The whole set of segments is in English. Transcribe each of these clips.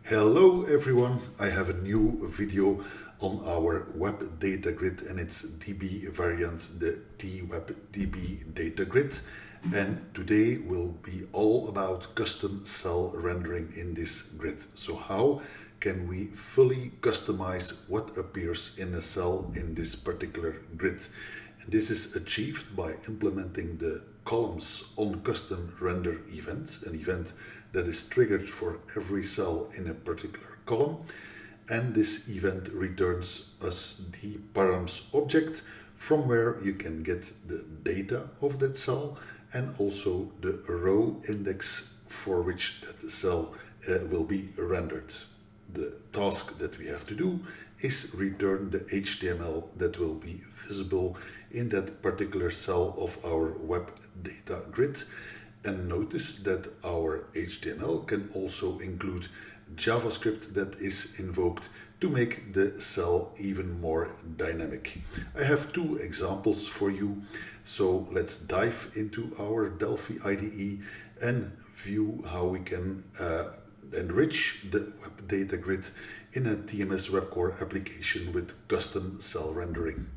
Hello everyone, I have a new video on our web data grid and its DB variant, the TWeb DB data grid. And today will be all about custom cell rendering in this grid. So how can we fully customize what appears in a cell in this particular grid? And this is achieved by implementing the columns OnCustomRender event, an event that is triggered for every cell in a particular column. And this event returns us the params object from where you can get the data of that cell and also the row index for which that cell will be rendered. The task that we have to do is return the HTML that will be visible in that particular cell of our web data grid. And notice that our HTML can also include JavaScript that is invoked to make the cell even more dynamic. I have two examples for you, so let's dive into our Delphi IDE and view how we can enrich the web data grid in a TMS WEB Core application with custom cell rendering.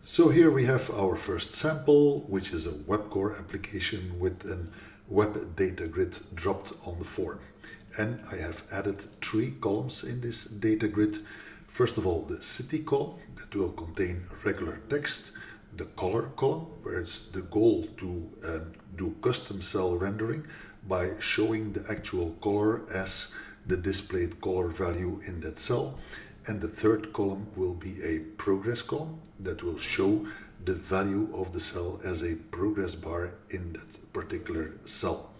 So here we have our first sample, which is a web core application with a web data grid dropped on the form. And I have added 3 columns in this data grid. First of all, the city column that will contain regular text, the color column, where it's the goal to do custom cell rendering by showing the actual color as the displayed color value in that cell. And the third column will be a progress column that will show the value of the cell as a progress bar in that particular cell.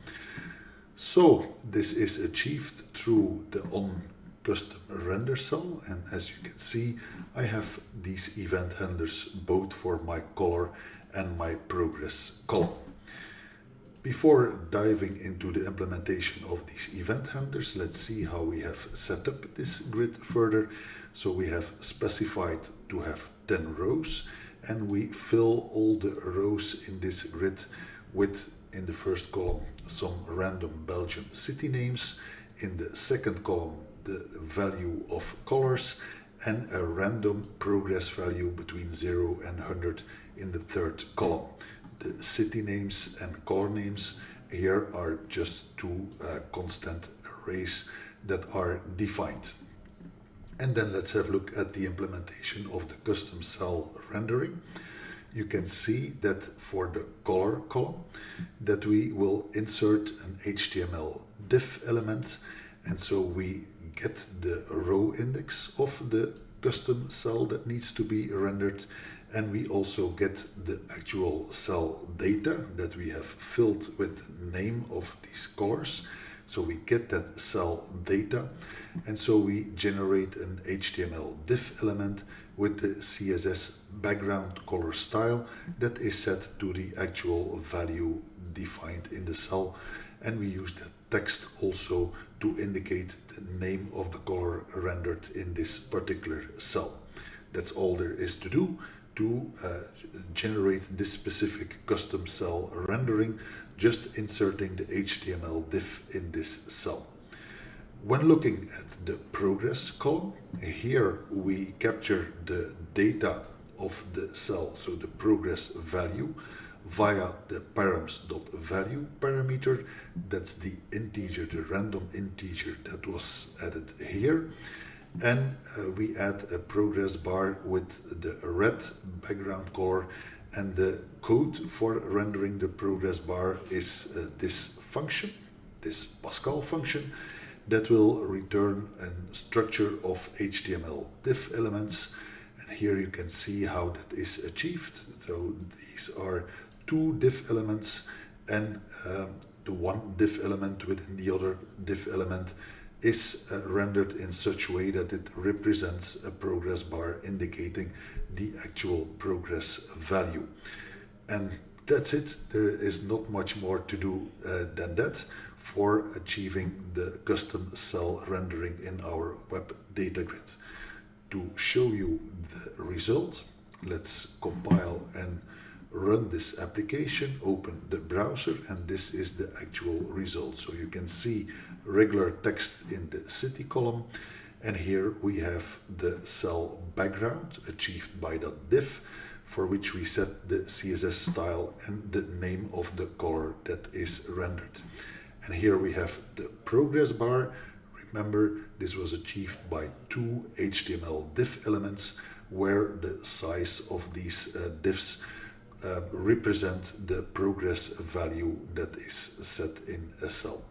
So this is achieved through the OnCustomRenderCell, and as you can see, I have these event handlers both for my color and my progress column. Before diving into the implementation of these event handlers, let's see how we have set up this grid further. So we have specified to have 10 rows, and we fill all the rows in this grid with, in the first column, some random Belgium city names, in the second column the value of colors, and a random progress value between 0 and 100 in the third column. The city names and color names here are just two constant arrays that are defined. And then let's have a look at the implementation of the custom cell rendering. You can see that for the color column that we will insert an HTML div element, and so we get the row index of the custom cell that needs to be rendered, and we also get the actual cell data that we have filled with the name of these colors. So we get that cell data, and so we generate an HTML div element with the CSS background color style that is set to the actual value defined in the cell, and we use the text also to indicate the name of the color rendered in this particular cell. That's all there is to do to generate this specific custom cell rendering, just inserting the HTML div in this cell. When looking at the progress column, here we capture the data of the cell, so the progress value, via the params.value parameter. That's the integer, the random integer that was added here. And we add a progress bar with the red background color, and the code for rendering the progress bar is this function, this Pascal function, that will return a structure of HTML div elements. And here you can see how that is achieved. So these are 2 div elements, and the one div element within the other div element is rendered in such a way that it represents a progress bar indicating the actual progress value. And that's it. There is not much more to do than that for achieving the custom cell rendering in our web data grid. To show you the result, let's compile and run this application, open the browser, and this is the actual result. So you can see regular text in the city column, and here we have the cell background achieved by that div, for which we set the CSS style and the name of the color that is rendered. And here we have the progress bar. Remember, this was achieved by two HTML div elements, where the size of these divs represent the progress value that is set in a cell.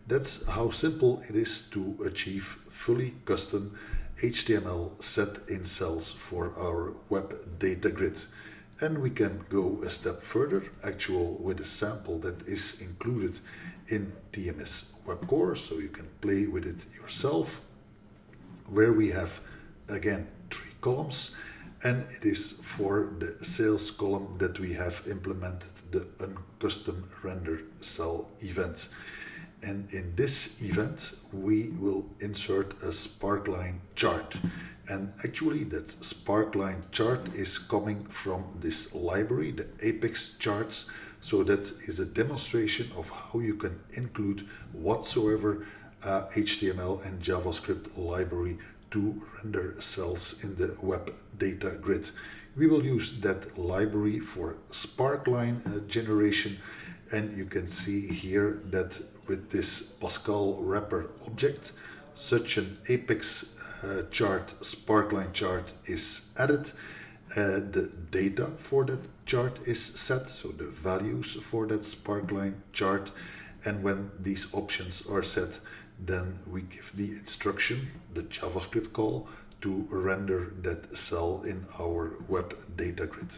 That's how simple it is to achieve fully custom HTML set in cells for our web data grid. And we can go a step further, actual with a sample that is included in TMS WEB Core, so you can play with it yourself, where we have again 3 columns, and it is for the sales column that we have implemented the OnCustomRenderCell event. And in this event, we will insert a sparkline chart. And actually, that sparkline chart is coming from this library, the Apex charts. So that is a demonstration of how you can include whatsoever HTML and JavaScript library to render cells in the web data grid. We will use that library for sparkline generation, and you can see here that with this Pascal wrapper object, such an Apex chart, sparkline chart is added. The data for that chart is set, so the values for that sparkline chart, and when these options are set, then we give the instruction, the JavaScript call, to render that cell in our web data grid.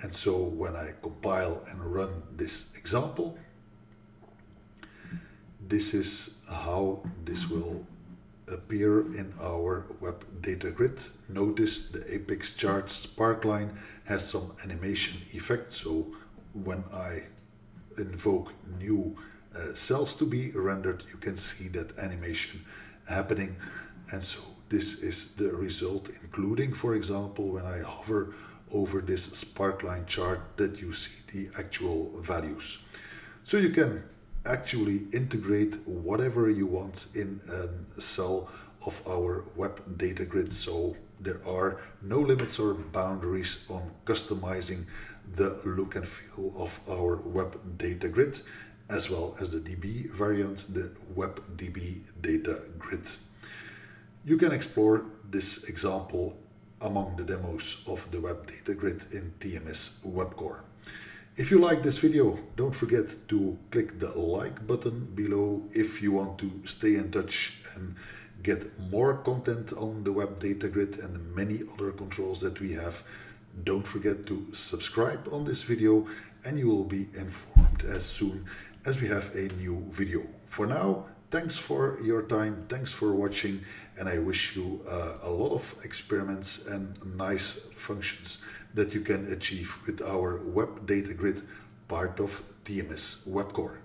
And so when I compile and run this example, this is how this will appear in our web data grid. Notice the Apex chart sparkline has some animation effect, so when I invoke new cells to be rendered, you can see that animation happening. And so this is the result, including, for example, when I hover over this sparkline chart, that you see the actual values. So you can actually integrate whatever you want in a cell of our web data grid. So there are no limits or boundaries on customizing the look and feel of our web data grid, as well as the DB variant, the WebDB data grid. You can explore this example among the demos of the web data grid in TMS WEB Core. If you like this video, don't forget to click the like button below if you want to stay in touch and get more content on the web data grid and the many other controls that we have. Don't forget to subscribe on this video, and you will be informed as soon as we have a new video. For now, thanks for your time, thanks for watching, and I wish you a lot of experiments and nice functions that you can achieve with our web data grid, part of TMS WEB Core.